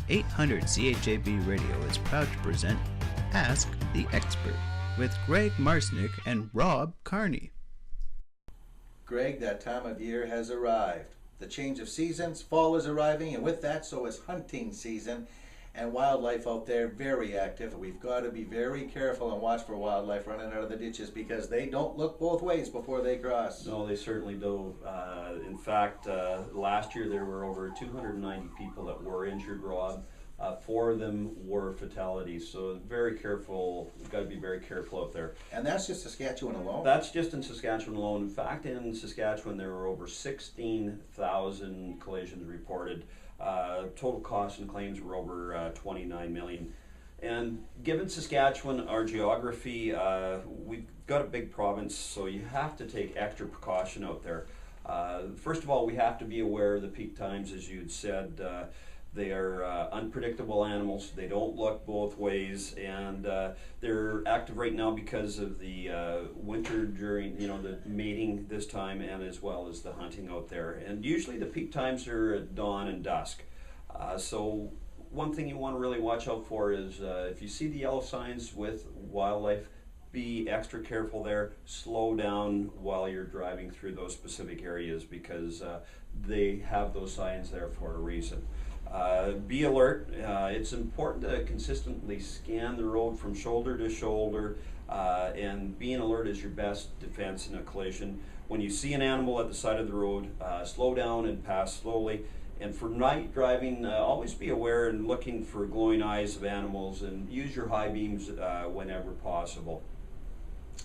800 CHAB Radio is proud to present Ask the Expert with Greg Marsnick and Rob Carney. Greg, that time of year has arrived. The change of seasons, fall is arriving, and with that, so is hunting season. And wildlife out there, very active. We've got to be very careful and watch for wildlife running out of the ditches because they don't look both ways before they cross. No, they certainly do. In fact, last year there were over 290 people that were injured, Rob. 4 of them were fatalities, so very careful. You've got to be very careful out there. And that's just Saskatchewan alone? That's just in Saskatchewan alone. In fact, in Saskatchewan there were over 16,000 collisions reported. Total costs and claims were over 29 million. And given Saskatchewan, our geography, we've got a big province, so you have to take extra precaution out there. First of all, we have to be aware of the peak times, as you had said. They are unpredictable animals. They don't look both ways, and they're active right now because of the winter during, the mating this time, and as well as the hunting out there. And usually the peak times are at dawn and dusk. So one thing you want to really watch out for is if you see the yellow signs with wildlife, be extra careful there. Slow down while you're driving through those specific areas because they have those signs there for a reason. Be alert. It's important to consistently scan the road from shoulder to shoulder, and being alert is your best defense in a collision. When you see an animal at the side of the road, slow down and pass slowly. And for night driving, always be aware and looking for glowing eyes of animals, and use your high beams whenever possible.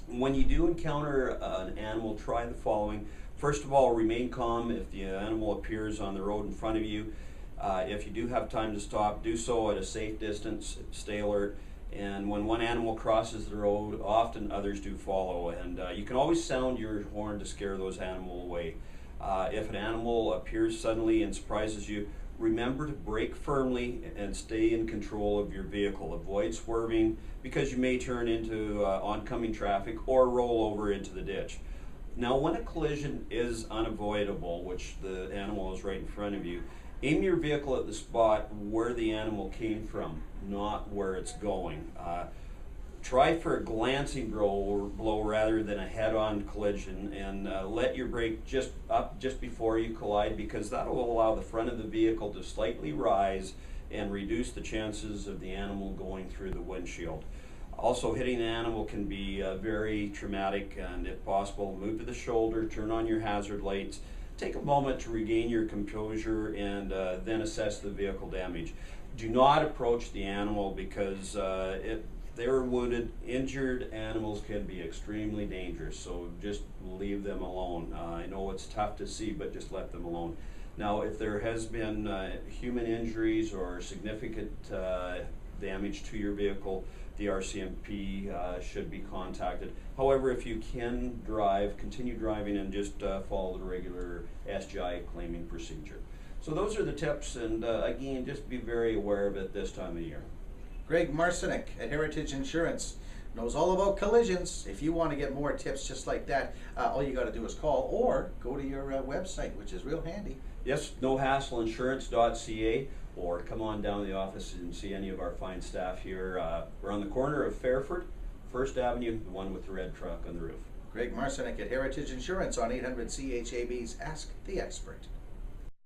When you do encounter an animal, try the following. First of all, remain calm if the animal appears on the road in front of you. If you do have time to stop, do so at a safe distance, stay alert. And when one animal crosses the road, often others do follow. And you can always sound your horn to scare those animals away. If an animal appears suddenly and surprises you, remember to brake firmly and stay in control of your vehicle. Avoid swerving because you may turn into oncoming traffic or roll over into the ditch. Now, when a collision is unavoidable, which the animal is right in front of you, aim your vehicle at the spot where the animal came from, not where it's going. Try for a glancing blow rather than a head-on collision, and let your brake just before you collide, because that will allow the front of the vehicle to slightly rise and reduce the chances of the animal going through the windshield. Also, hitting an animal can be very traumatic, and if possible, move to the shoulder, turn on your hazard lights. Take a moment to regain your composure and then assess the vehicle damage. Do not approach the animal because if they're wounded, injured animals can be extremely dangerous, so just leave them alone. I know it's tough to see, but just let them alone. Now, if there has been human injuries or significant damage to your vehicle, the RCMP should be contacted. However, if you can drive, continue driving and just follow the regular SGI claiming procedure. So those are the tips, and again, just be very aware of it this time of year. Greg Marsnick at Heritage Insurance knows all about collisions. If you want to get more tips just like that, all you got to do is call or go to your website, which is real handy. Yes, nohassleiinsurance.ca, or come on down to the office and see any of our fine staff here. We're on the corner of Fairford, 1st Avenue, the one with the red truck on the roof. Greg Marsnick at Heritage Insurance on 800 CHAB's Ask the Expert.